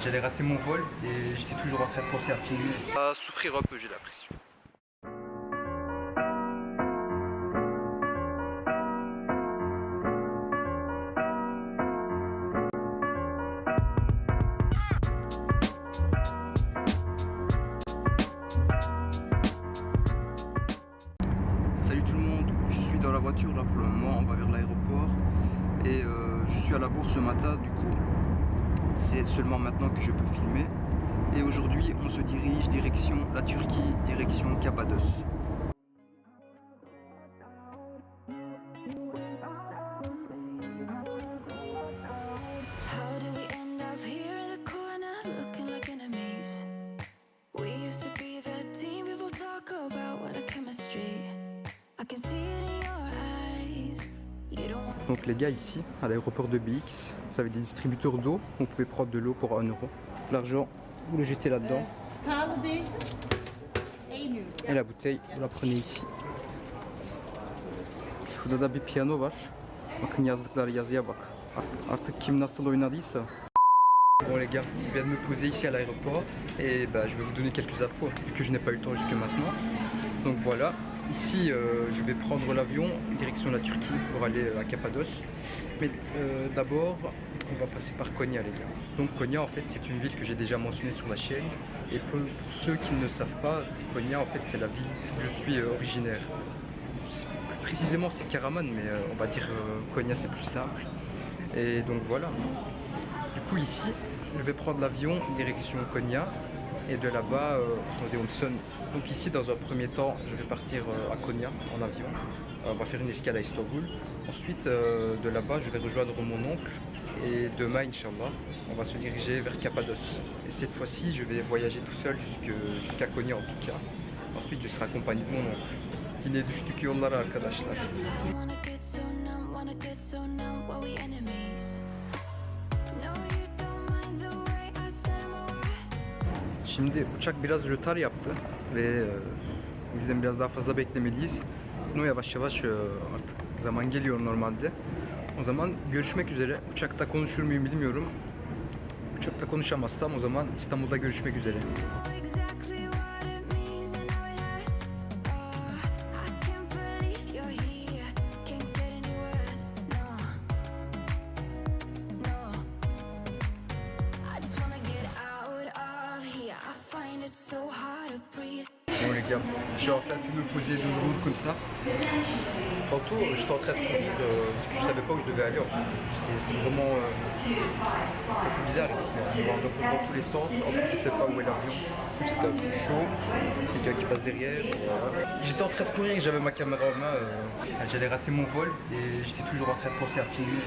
J'allais rater mon vol et j'étais toujours en train de penser à filmer. À souffrir un peu, j'ai l'impression. Salut tout le monde, je suis dans la voiture là pour le moment, on va vers l'aéroport et je suis à la bourse ce matin, du coup c'est seulement maintenant que je peux filmer et aujourd'hui on se dirige direction la Turquie, direction Cappadoce. Donc les gars, ici à l'aéroport de BX, vous avez des distributeurs d'eau, vous pouvez prendre de l'eau pour 1 euro. L'argent, vous le jetez là-dedans. Et la bouteille, vous la prenez ici. Şurada da bir piyano var. Bakın yazdıkları yazıya bak. Artık kim nasıl oynadıysa. Bon les gars, je viens de me poser ici à l'aéroport et bah, je vais vous donner quelques infos vu que je n'ai pas eu le temps jusque maintenant. Donc voilà, ici je vais prendre l'avion direction la Turquie pour aller à Cappadoce. Mais d'abord, on va passer par Konya les gars. Donc Konya en fait c'est une ville que j'ai déjà mentionnée sur la chaîne. Et pour ceux qui ne le savent pas, Konya en fait c'est la ville où je suis originaire. Plus précisément c'est Karaman mais on va dire Konya c'est plus simple. Et donc voilà. Du coup ici, je vais prendre l'avion direction Konya et de là-bas, attendez, on me sonne. Donc ici, dans un premier temps, je vais partir à Konya en avion. On va faire une escale à Istanbul. Ensuite, de là-bas, je vais rejoindre mon oncle. Et demain, Inch'Allah, on va se diriger vers Cappadoce. Et cette fois-ci, je vais voyager tout seul jusqu'à Konya en tout cas. Ensuite, je serai accompagné de mon oncle. Yine düştük yollara arkadaşlar. Şimdi uçak biraz rötar yaptı ve o yüzden biraz daha fazla beklemeliyiz. Şimdi yavaş yavaş artık zaman geliyor normalde. O zaman görüşmek üzere. Uçakta konuşur muyum bilmiyorum. Uçakta konuşamazsam o zaman İstanbul'da görüşmek üzere. Bon les gars, j'ai en fait pu me poser 12 secondes comme ça. Tantôt j'étais en train de courir parce que je savais pas où je devais aller en fait. C'est vraiment un peu bizarre ici, on va dans tous les sens, en plus je sais pas où est l'avion, c'était un peu chaud, quelqu'un qui passe derrière. Voilà. J'étais en train de courir et j'avais ma caméra en main, j'allais rater mon vol et j'étais toujours en train de penser à filmer.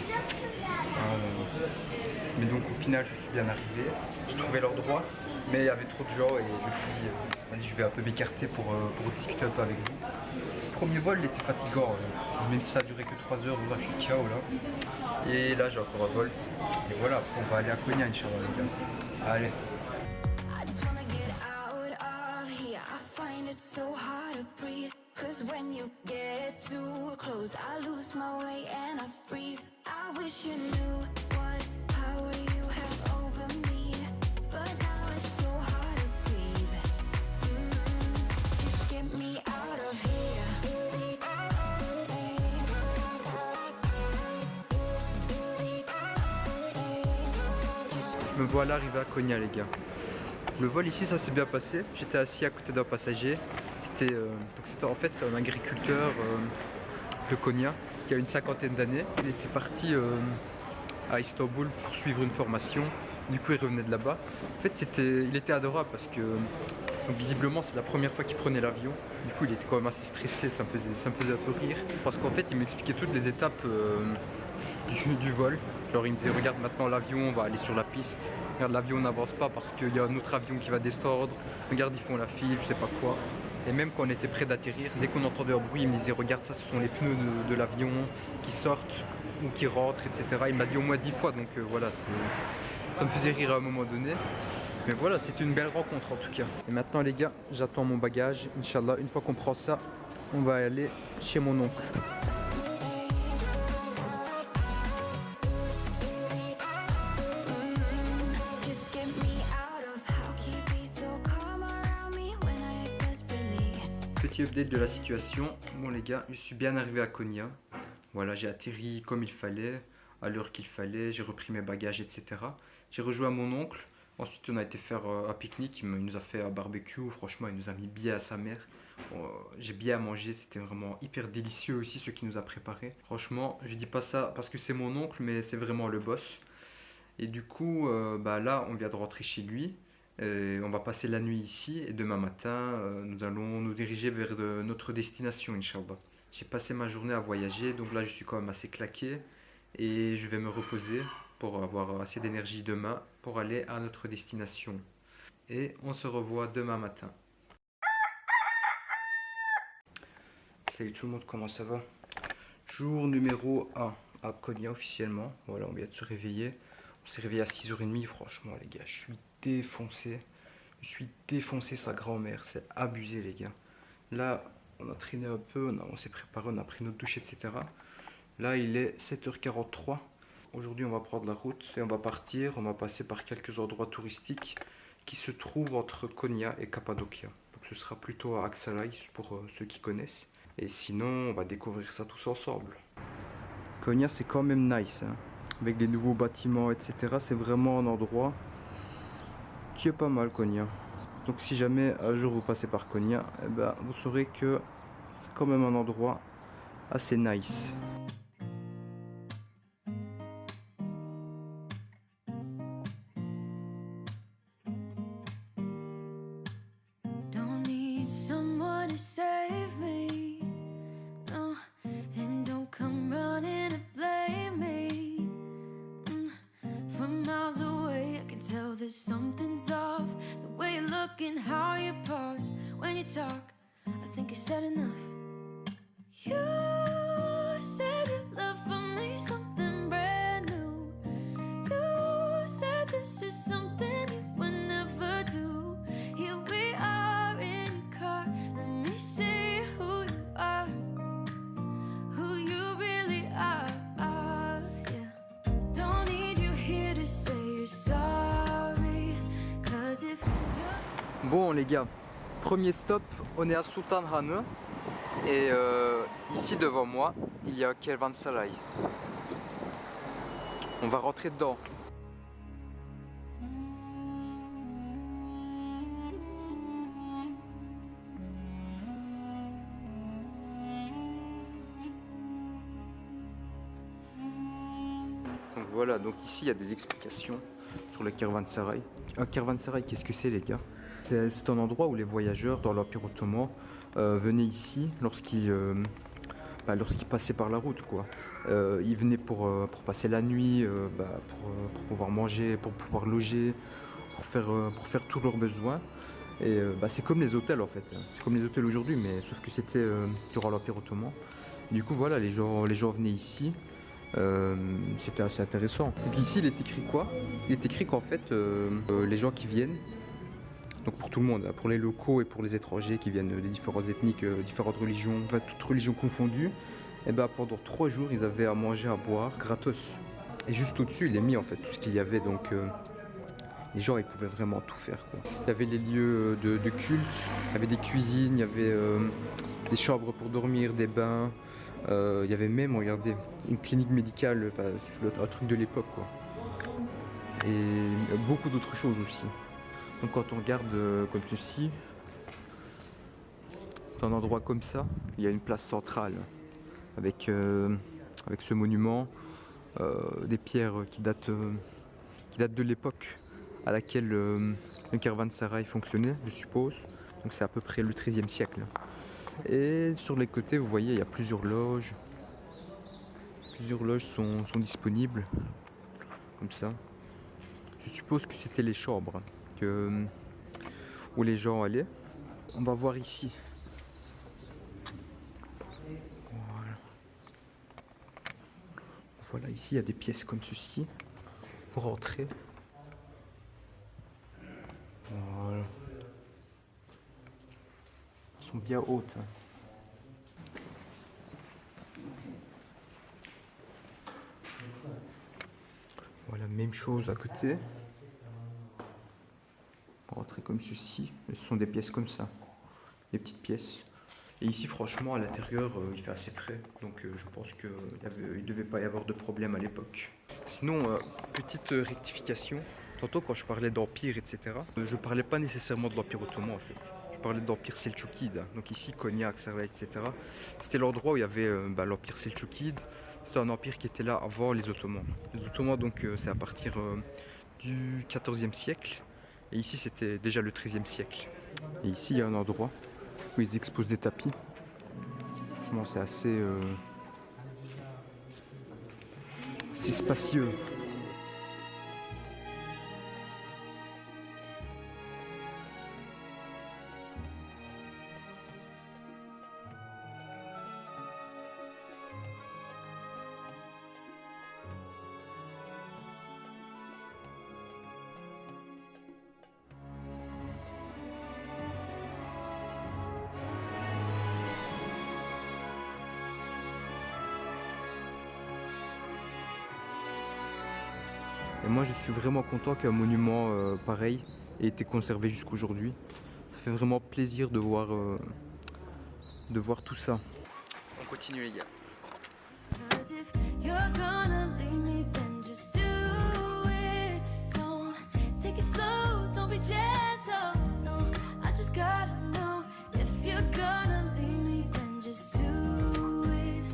Mais donc au final je suis bien arrivé, j'ai trouvé l'endroit, mais il y avait trop de gens et je me suis dit vas-y je vais un peu m'écarter pour discuter un peu avec vous. Le premier vol il était fatigant, même si ça a duré que 3 heures, là je suis KO là. Et là j'ai encore un vol. Et voilà, après on va aller à Konya Inch'Allah les gars. Allez. Me voilà arrivé à Konya les gars. Le vol ici ça s'est bien passé, j'étais assis à côté d'un passager. C'était en fait un agriculteur de Konya qui a une 50aine d'années. Il était parti à Istanbul pour suivre une formation, du coup il revenait de là-bas. En fait il était adorable parce que donc, visiblement c'est la première fois qu'il prenait l'avion. Du coup il était quand même assez stressé, ça me faisait un peu rire. Parce qu'en fait il m'expliquait toutes les étapes du vol. Alors il me disait regarde maintenant l'avion va aller sur la piste, regarde l'avion n'avance pas parce qu'il y a un autre avion qui va descendre, regarde ils font la file, je sais pas quoi. Et même quand on était près d'atterrir, dès qu'on entendait un bruit il me disait regarde ça ce sont les pneus de l'avion qui sortent ou qui rentrent etc. Il m'a dit au moins 10 fois donc voilà ça me faisait rire à un moment donné. Mais voilà c'était une belle rencontre en tout cas. Et maintenant les gars j'attends mon bagage, Inch'Allah une fois qu'on prend ça on va aller chez mon oncle. Just get me Petit update de la situation. Bon les gars, je suis bien arrivé à Konya. Voilà, j'ai atterri comme il fallait, à l'heure qu'il fallait, j'ai repris mes bagages, etc. J'ai rejoint mon oncle. Ensuite, on a été faire un pique-nique. Il nous a fait un barbecue. Franchement, il nous a mis bien à sa mère. J'ai bien mangé. C'était vraiment hyper délicieux aussi, ce qu'il nous a préparé. Franchement, je dis pas ça parce que c'est mon oncle, mais c'est vraiment le boss. Et du coup, bah là, on vient de rentrer chez lui. On va passer la nuit ici. Et demain matin, nous allons nous diriger vers notre destination, Inch'Allah. J'ai passé ma journée à voyager, donc là, je suis quand même assez claqué. Et je vais me reposer pour avoir assez d'énergie demain pour aller à notre destination. Et on se revoit demain matin. Salut tout le monde, comment ça va? Jour numéro 1 à Konya officiellement. Voilà, on vient de se réveiller. On s'est réveillé à 6h30, franchement les gars, je suis défoncé. Je suis défoncé sa grand-mère, c'est abusé les gars. Là, on a traîné un peu, on s'est préparé, on a pris notre douche, etc. Là, il est 7h43. Aujourd'hui, on va prendre la route et on va partir. On va passer par quelques endroits touristiques qui se trouvent entre Konya et Cappadocia. Donc ce sera plutôt à Aksaray pour ceux qui connaissent. Et sinon, on va découvrir ça tous ensemble. Konya, c'est quand même nice, hein. Avec des nouveaux bâtiments, etc. C'est vraiment un endroit qui est pas mal, Konya. Donc si jamais un jour vous passez par Konya, eh ben, vous saurez que c'est quand même un endroit assez nice. Don't need someone to save me, no, and don't come running to blame me. From miles away I can tell that something's off. The way you look and how you pause when you talk, I think you said enough. You said your love for me something brand new. You said this is something you would never do. Here we are in your car, let me see who you are, who you really are, yeah. Don't need you here to say you're sorry, cause if you're... Bon les gars, premier stop, on est à Sultanhane. Et ici devant moi, il y a Kervansaray. On va rentrer dedans. Donc voilà, donc ici il y a des explications sur le Kervansaray. Un Kervansaray, qu'est-ce que c'est les gars? C'est un endroit où les voyageurs dans l'Empire ottoman venaient ici lorsqu'ils passaient par la route, quoi. Ils venaient pour passer la nuit, pour pouvoir manger, pour pouvoir loger, pour faire tous leurs besoins. Et c'est comme les hôtels en fait. C'est comme les hôtels aujourd'hui, mais sauf que c'était durant l'Empire ottoman. Du coup voilà, les gens venaient ici. C'était assez intéressant. Et puis ici il est écrit quoi? Il est écrit qu'en fait les gens qui viennent, donc pour tout le monde, pour les locaux et pour les étrangers qui viennent des différentes ethniques, différentes religions, enfin, toutes religions confondues, et ben pendant 3 jours ils avaient à manger, à boire gratos. Et juste au-dessus il est mis en fait tout ce qu'il y avait, donc les gens ils pouvaient vraiment tout faire, quoi. Il y avait les lieux de culte, il y avait des cuisines, il y avait des chambres pour dormir, des bains, il y avait même, regardez, une clinique médicale, un truc de l'époque, quoi. Et beaucoup d'autres choses aussi. Donc quand on regarde comme ceci, c'est un endroit comme ça, il y a une place centrale avec ce monument, des pierres qui datent de l'époque à laquelle le Kervansaray fonctionnait, je suppose. Donc c'est à peu près le XIIIe siècle. Et sur les côtés, vous voyez, il y a plusieurs loges. Plusieurs loges sont disponibles, comme ça. Je suppose que c'était les chambres où les gens allaient. On va voir ici. Voilà, ici il y a des pièces comme ceci pour entrer. Voilà. Elles sont bien hautes, hein. Voilà, même chose à côté. Pour rentrer comme ceci. Ce sont des pièces comme ça. Des petites pièces. Et ici franchement à l'intérieur il fait assez frais, donc je pense qu'il ne devait pas y avoir de problème à l'époque. Sinon, petite rectification, tantôt quand je parlais d'empire etc, je parlais pas nécessairement de l'empire ottoman en fait. Je parlais de l'empire seltchoukide, donc ici Konya, Aksarayt, etc. C'était l'endroit où il y avait l'empire seltchoukide. C'est un empire qui était là avant les Ottomans. Les Ottomans donc c'est à partir du 14e siècle. Et ici c'était déjà le 13e siècle. Et ici il y a un endroit où ils exposent des tapis. Franchement c'est assez spacieux. Et moi je suis vraiment content qu'un monument pareil ait été conservé jusqu'aujourd'hui. Ça fait vraiment plaisir de voir tout ça. On continue les gars. 'Cause if you're gonna leave me, then just do it. Don't take it slow, don't be gentle. No, I just gotta know. If you're gonna leave me, then just do it.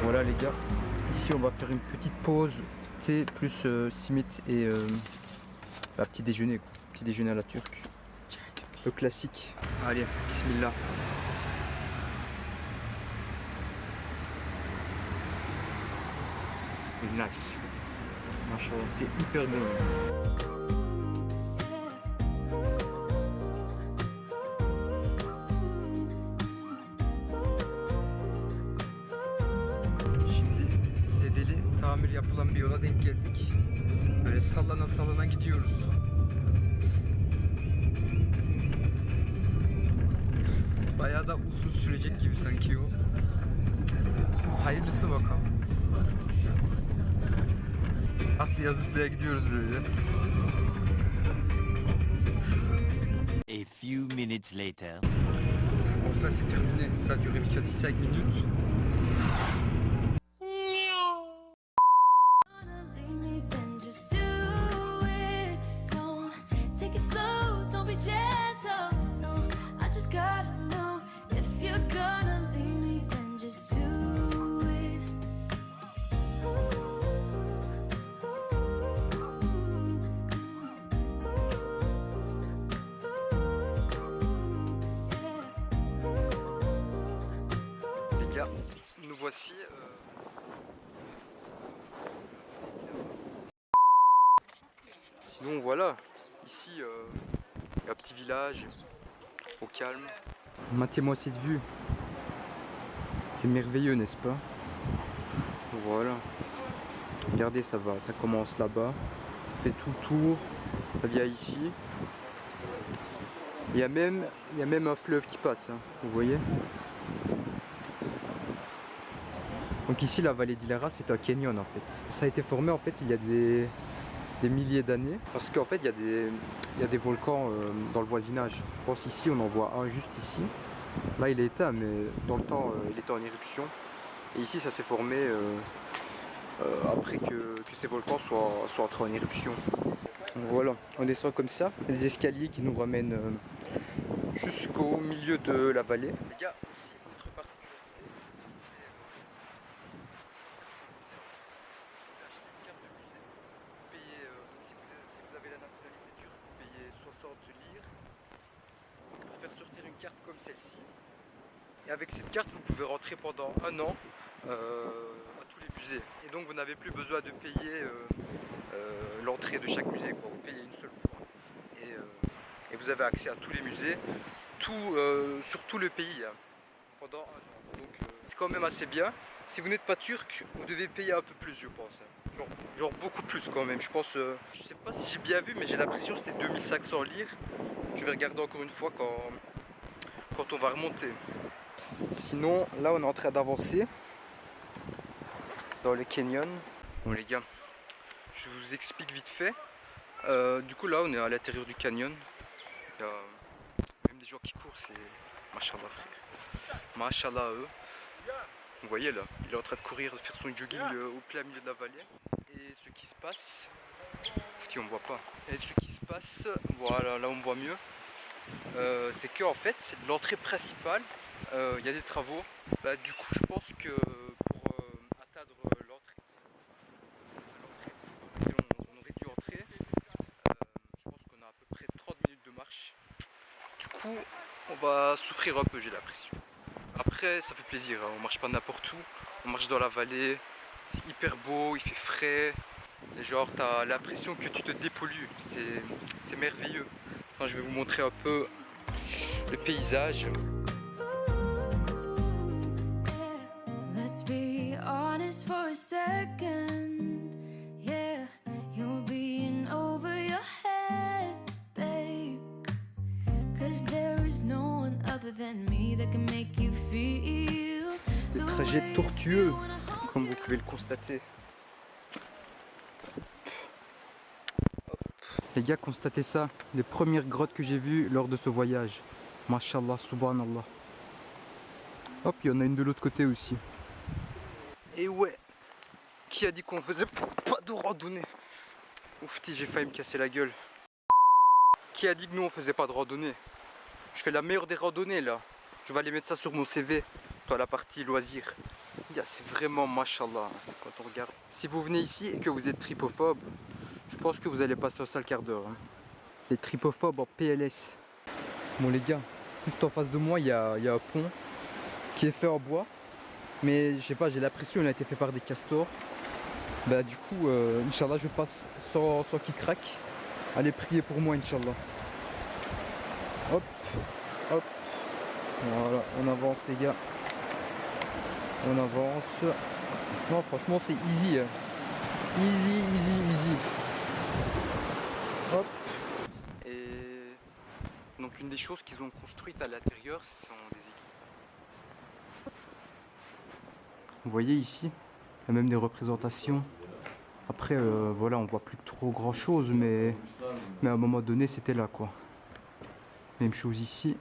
Voilà les gars, ici on va faire une petite pause, thé plus simit et petit déjeuner quoi. Petit déjeuner à la turque. Le classique. Allez, bismillah. Nice. Machallah, c'est hyper bon. Şimdi Zedeli tamir yapılan bir yola denk geldik. Böyle sallana sallana gidiyoruz. Bayağı da uzun sürecek gibi sanki o. Hayırlısı bakalım. Atlaya zıplaya gidiyoruz böyle. A few minutes later. Enfin c'est terminé, ça a duré quasi 5 minutes. Gonna leave me, then just do it. Don't take it slow, don't be gentle. No, I just gotta know. If you're gonna leave me, then just do it. Les gars, nous voici. Sinon voilà, ici il y a un petit village au calme. Matez-moi cette vue. C'est merveilleux, n'est-ce pas? Voilà. Regardez, ça va, ça commence là-bas. Ça fait tout le tour. Ça vient ici. Il y a même un fleuve qui passe, hein, vous voyez? Donc ici, la vallée d'Ilara, c'est un canyon en fait. Ça a été formé en fait il y a des milliers d'années. Parce qu'en fait, il y a des volcans dans le voisinage. Je pense ici, on en voit un juste ici. Là, il est éteint, mais dans le temps, il était en éruption. Et ici, ça s'est formé après que ces volcans soient entrés en éruption. Donc voilà, on descend comme ça. Il y a des escaliers qui nous ramènent jusqu'au milieu de la vallée. Les gars, aussi, autre particularité, si vous avez la nationalité turque, vous payez 60 lire pour faire sortir une carte comme celle-ci. Et avec cette carte, vous pouvez rentrer pendant un an à tous les musées. Et donc, vous n'avez plus besoin de payer l'entrée de chaque musée, quoi. Vous payez une seule fois. Et vous avez accès à tous les musées, sur tout le pays, hein, pendant un an. Donc, c'est quand même assez bien. Si vous n'êtes pas turc, vous devez payer un peu plus, je pense. Hein. Genre beaucoup plus quand même. Je pense, je sais pas si j'ai bien vu, mais j'ai l'impression que c'était 2500 lire. Je vais regarder encore une fois quand on va remonter. Sinon, là on est en train d'avancer dans le canyon. Bon les gars, je vous explique vite fait. Du coup là on est à l'intérieur du canyon. Il y a des gens qui courent, c'est Machallah frère. Machallah eux. Vous voyez là, il est en train de courir, de faire son jogging au plein milieu de la vallée. Et ce qui se passe, on ne voit pas. Et ce qui se passe, voilà, là on me voit mieux. C'est que en fait, l'entrée principale, il y a des travaux. Bah, du coup, je pense que pour atteindre l'entrée, on aurait dû entrer. Je pense qu'on a à peu près 30 minutes de marche. Du coup, on va souffrir un peu, j'ai l'impression. Après, ça fait plaisir, hein. On marche pas n'importe où, on marche dans la vallée, c'est hyper beau, il fait frais, et genre t'as l'impression que tu te dépollues, c'est merveilleux. Enfin, je vais vous montrer un peu le paysage. Let's be honest for a second. Yeah, you're being over your head, babe. 'Cause there is no one other than me that can make you feel. Le trajet tortueux, comme vous pouvez le constater. Hop. Les gars, constatez ça, les premières grottes que j'ai vues lors de ce voyage. Mashallah, subhanallah. Hop, il y en a une de l'autre côté aussi. Et ouais, qui a dit qu'on faisait pas de randonnée? Oufti, j'ai failli me casser la gueule. Qui a dit que nous on faisait pas de randonnée? Je fais la meilleure des randonnées là. Je vais aller mettre ça sur mon CV, dans la partie loisirs. C'est vraiment machallah quand on regarde. Si vous venez ici et que vous êtes tripophobe, je pense que vous allez passer un sale quart d'heure. Hein. Les tripophobes en PLS. Bon les gars, juste en face de moi il y a un pont qui est fait en bois. Mais je sais pas, j'ai l'impression qu'il a été fait par des castors. Bah du coup, Inch'Allah je passe sans qu'il craque. Allez prier pour moi Inch'Allah. Hop, hop. Voilà, on avance les gars. On avance. Non franchement c'est easy. Hein. Easy, easy, easy. Hop. Et donc une des choses qu'ils ont construites à l'intérieur, ce sont des églises. Vous voyez ici, il y a même des représentations. Après voilà, on voit plus trop grand chose, mais à un moment donné c'était là quoi. Même chose ici.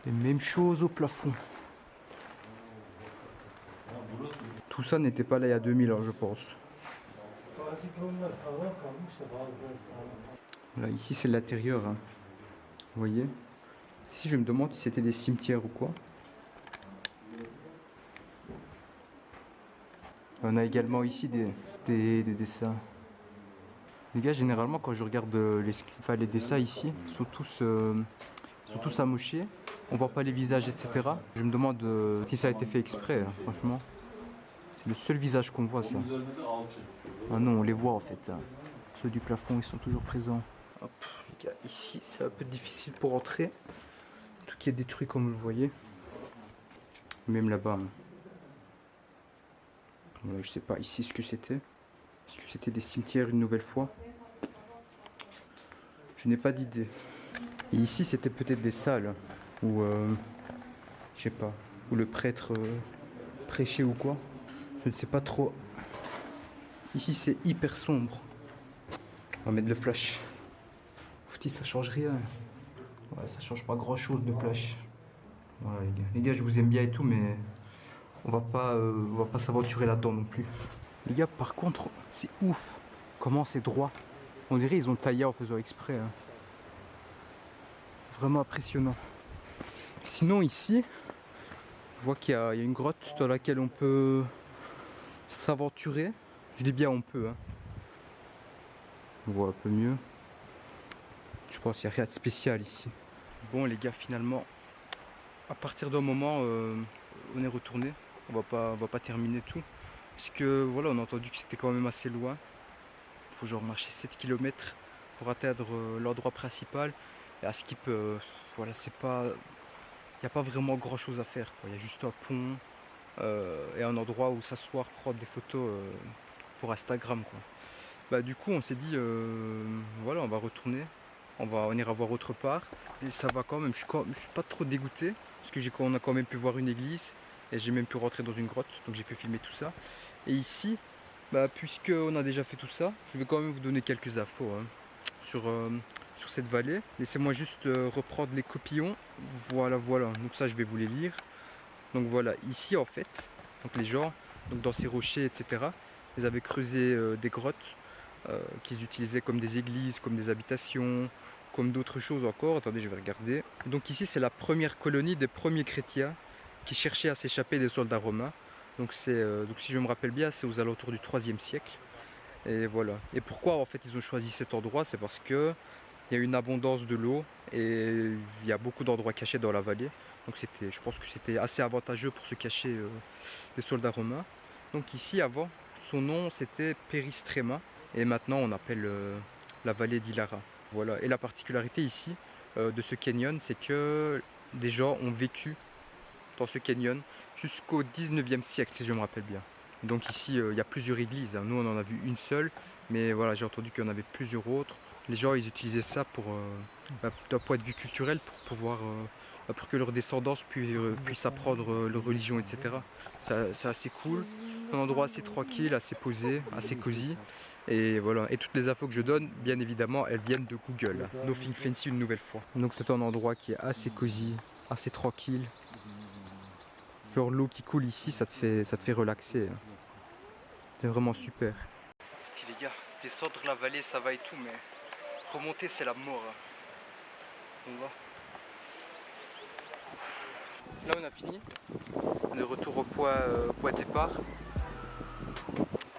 Et même chose au plafond. Tout ça n'était pas là il y a 2000 ans je pense. Là ici c'est l'intérieur. Hein. Vous voyez. Ici je me demande si c'était des cimetières ou quoi. On a également ici des dessins. Les gars, généralement quand je regarde les dessins ici, ils sont tous amochés. On voit pas les visages, etc. Je me demande si ça a été fait exprès, hein, franchement. C'est le seul visage qu'on voit, ça. Ah non, on les voit en fait. Hein. Ceux du plafond, ils sont toujours présents. Hop, les gars, ici, c'est un peu difficile pour entrer. Tout qui est détruit comme vous le voyez. Même là-bas. Hein. Voilà, je sais pas ici ce que c'était. Est-ce que c'était des cimetières une nouvelle fois? Je n'ai pas d'idée. Et ici, c'était peut-être des salles où, je sais pas, où le prêtre prêchait ou quoi. Je ne sais pas trop. Ici, c'est hyper sombre. On va mettre le flash. Fouti, ça change rien. Ouais, ça change pas grand-chose de flash. Voilà les gars. Les gars, je vous aime bien et tout, mais on va pas s'aventurer là-dedans non plus. Les gars, par contre, c'est ouf. Comment c'est droit. On dirait ils ont taillé en faisant exprès. Hein. C'est vraiment impressionnant. Sinon ici, je vois qu'il y a une grotte dans laquelle on peut s'aventurer. Je dis bien on peut. Hein. On voit un peu mieux. Je pense qu'il n'y a rien de spécial ici. Bon les gars, finalement, à partir d'un moment, on est retourné. On va pas terminer tout. Parce que voilà, on a entendu que c'était quand même assez loin. Il faut genre marcher 7 km pour atteindre l'endroit principal. Et à Skip, voilà, c'est pas. Il n'y a pas vraiment grand chose à faire. Il y a juste un pont et un endroit où s'asseoir, prendre des photos pour Instagram. Quoi. Bah, du coup, on s'est dit, voilà, on va retourner. On ira voir autre part. Et ça va quand même, je suis pas trop dégoûté. Parce que on a quand même pu voir une église. Et j'ai même pu rentrer dans une grotte. Donc j'ai pu filmer tout ça. Et ici, bah, puisqu'on a déjà fait tout ça, je vais quand même vous donner quelques infos hein, sur sur cette vallée. Laissez-moi juste reprendre les copillons. Voilà, voilà. Donc ça, je vais vous les lire. Donc voilà, ici en fait, donc les gens, donc dans ces rochers, etc., ils avaient creusé des grottes qu'ils utilisaient comme des églises, comme des habitations, comme d'autres choses encore. Attendez, je vais regarder. Donc ici, c'est la première colonie des premiers chrétiens qui cherchaient à s'échapper des soldats romains. Donc donc si je me rappelle bien, c'est aux alentours du 3e siècle. Et voilà. Et pourquoi en fait ils ont choisi cet endroit? C'est parce que il y a une abondance de l'eau et il y a beaucoup d'endroits cachés dans la vallée. Donc je pense que c'était assez avantageux pour se cacher des soldats romains. Donc ici avant, son nom c'était Peristrema et maintenant on appelle la vallée d'Ilara. Voilà. Et la particularité ici de ce canyon, c'est que des gens ont vécu dans ce canyon jusqu'au 19e siècle si je me rappelle bien. Donc ici il y a plusieurs églises, nous on en a vu une seule, mais voilà, j'ai entendu qu'il y en avait plusieurs autres. Les gens ils utilisaient ça d'un point de vue culturel pour pouvoir pour que leur descendance puisse apprendre leur religion, etc. C'est assez cool, un endroit assez tranquille, assez posé, assez cosy. Et voilà, et toutes les infos que je donne, bien évidemment, elles viennent de Google. Nothing fancy une nouvelle fois. Donc c'est un endroit qui est assez cosy, assez tranquille. Genre l'eau qui coule ici, ça te fait relaxer. C'est vraiment super. Putain les gars, descendre la vallée ça va et tout, mais remonter c'est la mort. On va. Là on a fini. On est retour au point départ.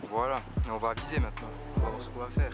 Voilà, et on va aviser maintenant. On va voir ce qu'on va faire.